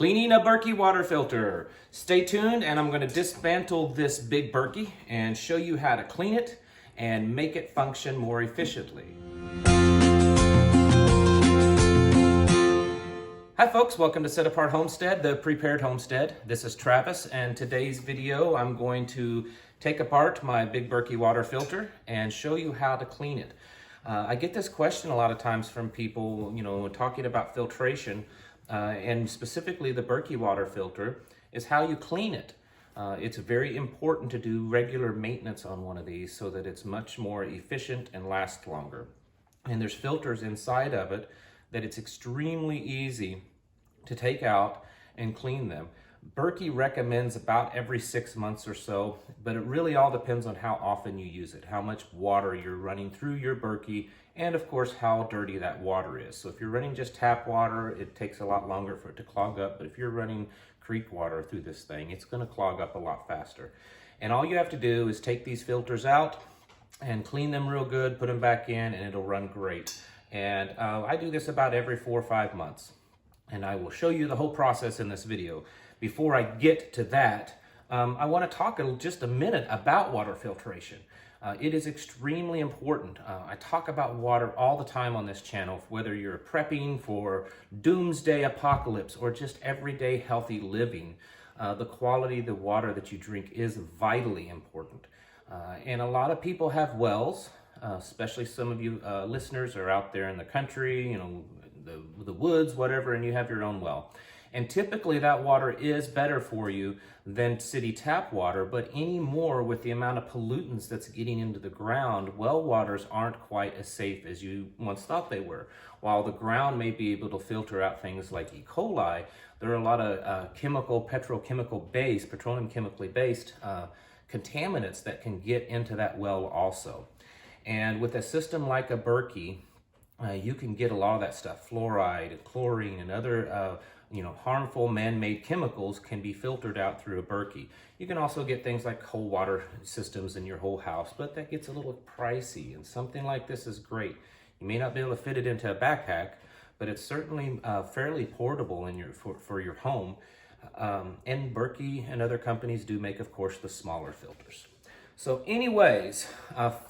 Cleaning a Berkey water filter. Stay tuned and I'm going to dismantle this big Berkey and show you how to clean it and make it function more efficiently. Hi folks, welcome to Set Apart Homestead, the prepared homestead. This is Travis, and today's video I'm going to take apart my big Berkey water filter and show you how to clean it. I get this question a lot of times from people, talking about filtration, and specifically the Berkey water filter, is how you clean it. It's very important to do regular maintenance on one of these so that it's much more efficient and lasts longer. And there's filters inside of it that it's extremely easy to take out and clean them. Berkey recommends about every 6 months or so, but it really all depends on how often you use it, how much water you're running through your Berkey, and of course how dirty that water is. So if you're running just tap water, it takes a lot longer for it to clog up, but if you're running creek water through this thing, it's going to clog up a lot faster. And all you have to do is take these filters out and clean them real good, put them back in, and it'll run great. And I do this about every 4 or 5 months, and I will show you the whole process in this video. Before I get to that, I want to talk just a minute about water filtration. It is extremely important. I talk about water all the time on this channel, whether you're prepping for doomsday apocalypse or just everyday healthy living. The quality of the water that you drink is vitally important. And a lot of people have wells, especially some of you listeners are out there in the country, the woods, whatever, and you have your own well. And typically that water is better for you than city tap water, but anymore with the amount of pollutants that's getting into the ground, well waters aren't quite as safe as you once thought they were. While the ground may be able to filter out things like E. coli, there are a lot of petroleum chemically based contaminants that can get into that well also. And with a system like a Berkey, you can get a lot of that stuff. Fluoride and chlorine and other harmful man-made chemicals can be filtered out through a Berkey. You can also get things like cold water systems in your whole house, but that gets a little pricey, and something like this is great. You may not be able to fit it into a backpack, but it's certainly fairly portable for your home. And Berkey and other companies do make, of course, the smaller filters. So anyways,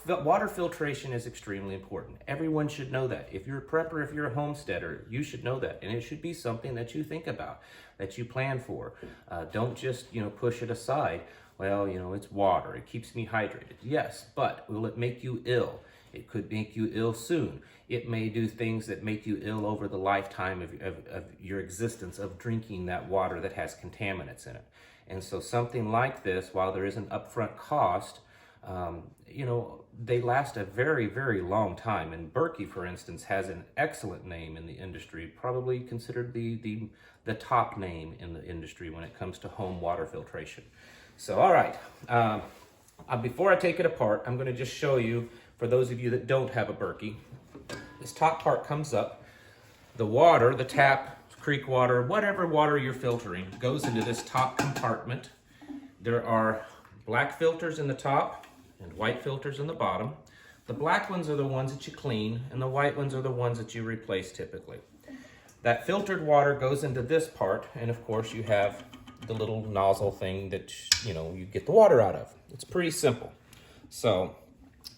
water filtration is extremely important. Everyone should know that. If you're a prepper, if you're a homesteader, you should know that. And it should be something that you think about, that you plan for. Don't just, push it aside. Well, it's water. It keeps me hydrated. Yes, but will it make you ill? It could make you ill soon. It may do things that make you ill over the lifetime of your existence of drinking that water that has contaminants in it. And so something like this, while there is an upfront cost, they last a very, very long time. And Berkey, for instance, has an excellent name in the industry, probably considered the top name in the industry when it comes to home water filtration. So, all right, before I take it apart, I'm going to just show you, for those of you that don't have a Berkey, this top part comes up. The water, the tap, creek water, whatever water you're filtering, goes into this top compartment. There are black filters in the top and white filters in the bottom. The black ones are the ones that you clean, and the white ones are the ones that you replace typically. That filtered water goes into this part, and of course you have the little nozzle thing that you get the water out of. It's pretty simple. So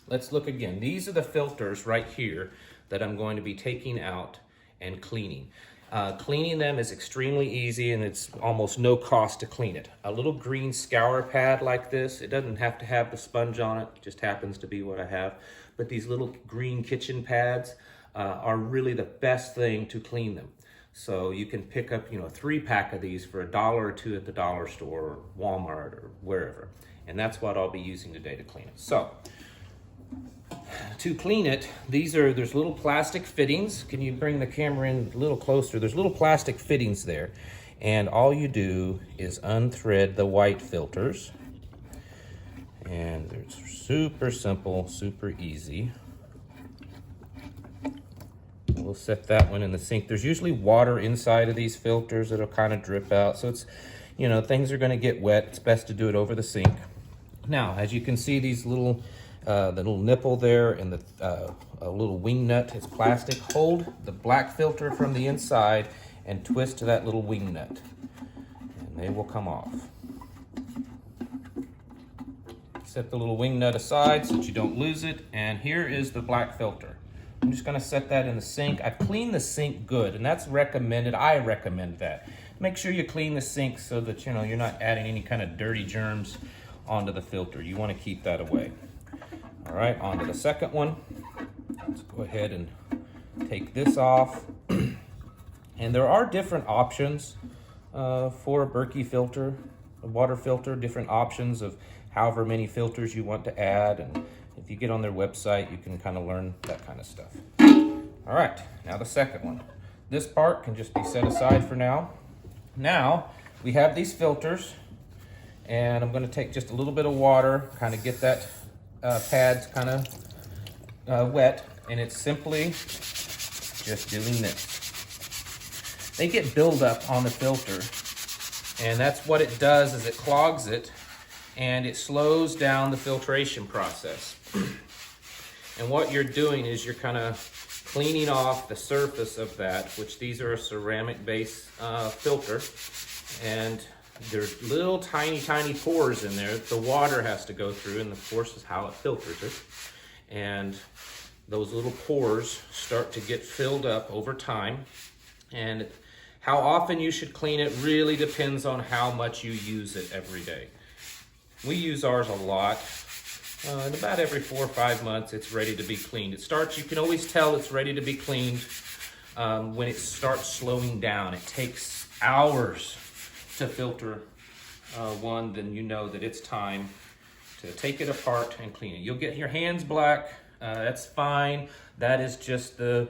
let's look again. These are the filters right here that I'm going to be taking out and cleaning. Cleaning them is extremely easy, and it's almost no cost to clean it. A little green scour pad like this, it doesn't have to have the sponge on it, just happens to be what I have. But these little green kitchen pads are really the best thing to clean them. So you can pick up, a 3-pack of these for $1 or $2 at the dollar store or Walmart or wherever. And that's what I'll be using today to clean it. So to clean it, there's little plastic fittings. Can you bring the camera in a little closer? There's little plastic fittings there, and all you do is unthread the white filters, and it's super simple, super easy. We'll set that one in the sink. There's usually water inside of these filters that'll kind of drip out, so it's, things are going to get wet. It's best to do it over the sink. Now, as you can see, these little the little nipple there and the a little wing nut, it's plastic. Hold the black filter from the inside and twist to that little wing nut. and they will come off. Set the little wing nut aside so that you don't lose it, and here is the black filter. I'm just going to set that in the sink. I clean the sink good, and that's recommended. I recommend that. Make sure you clean the sink so that you're not adding any kind of dirty germs onto the filter. You want to keep that away. All right, on to the second one. Let's go ahead and take this off. And there are different options for a Berkey filter, a water filter, different options of however many filters you want to add. And if you get on their website, you can kind of learn that kind of stuff. All right, now the second one. This part can just be set aside for now. Now, we have these filters, and I'm gonna take just a little bit of water, kind of get that pads kind of wet, and it's simply just doing this. They get buildup on the filter, and that's what it does, is it clogs it, and it slows down the filtration process. And what you're doing is you're kind of cleaning off the surface of that, which these are a ceramic base filter, and there's little tiny pores in there the water has to go through, and of course is how it filters it. And those little pores start to get filled up over time, and how often you should clean it really depends on how much you use it every day. We use ours a lot. And about every 4 or 5 months, it's ready to be cleaned. You can always tell it's ready to be cleaned when it starts slowing down. It takes hours to filter one, then you know that it's time to take it apart and clean it. You'll get your hands black, that's fine. That is just the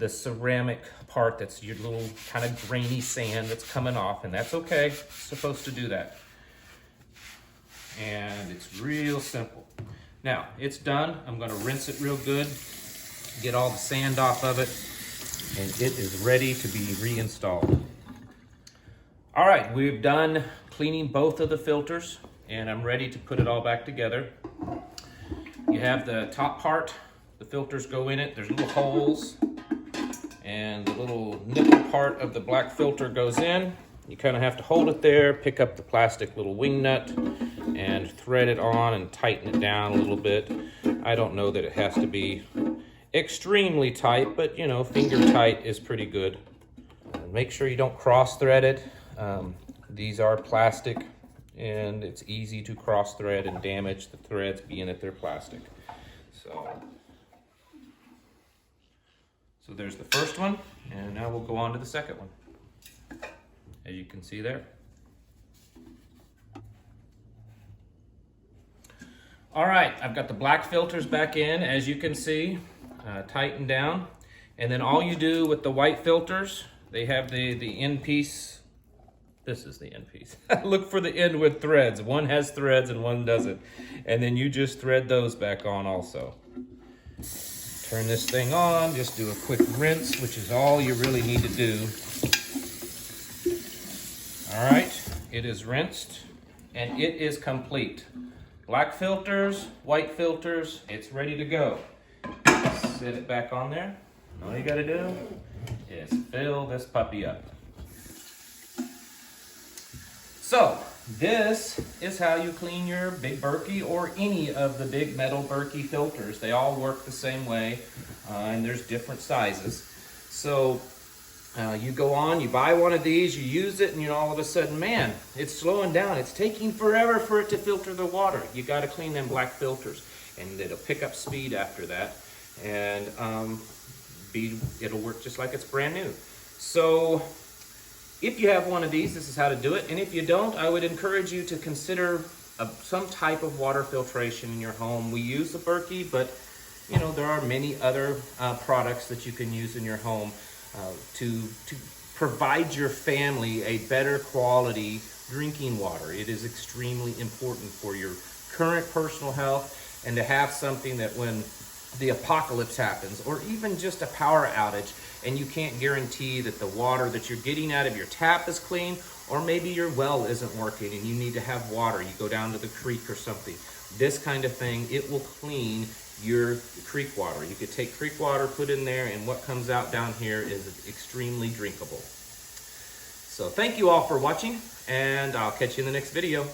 ceramic part, that's your little kind of grainy sand that's coming off, and that's okay. It's supposed to do that. And it's real simple. Now, it's done. I'm gonna rinse it real good, get all the sand off of it, and it is ready to be reinstalled. All right, we've done cleaning both of the filters, and I'm ready to put it all back together. You have the top part, the filters go in it, there's little holes, and the little nipple part of the black filter goes in. You kind of have to hold it there, pick up the plastic little wing nut, and thread it on and tighten it down a little bit. I don't know that it has to be extremely tight, but finger tight is pretty good. Make sure you don't cross thread it. These are plastic, and it's easy to cross thread and damage the threads being that they're plastic. So there's the first one, and now we'll go on to the second one. As you can see there. All right, I've got the black filters back in, as you can see, tightened down. And then all you do with the white filters, they have the end piece. This is the end piece. Look for the end with threads. One has threads and one doesn't. And then you just thread those back on also. Turn this thing on, just do a quick rinse, which is all you really need to do. All right, it is rinsed and it is complete. Black filters, white filters, it's ready to go. Set it back on there. All you gotta do is fill this puppy up. So, this is how you clean your big Berkey or any of the big metal Berkey filters. They all work the same way, and there's different sizes. So, you go on, you buy one of these, you use it, and all of a sudden, man, it's slowing down. It's taking forever for it to filter the water. You got to clean them black filters, and it'll pick up speed after that, and it'll work just like it's brand new. So if you have one of these, this is how to do it. And if you don't, I would encourage you to consider some type of water filtration in your home. We use the Berkey, but there are many other products that you can use in your home. To provide your family a better quality drinking water. It is extremely important for your current personal health, and to have something that when the apocalypse happens, or even just a power outage, and you can't guarantee that the water that you're getting out of your tap is clean, or maybe your well isn't working and you need to have water, you go down to the creek or something. This kind of thing, it will clean your creek water. You could take creek water, put in there, and what comes out down here is extremely drinkable. So thank you all for watching, and I'll catch you in the next video.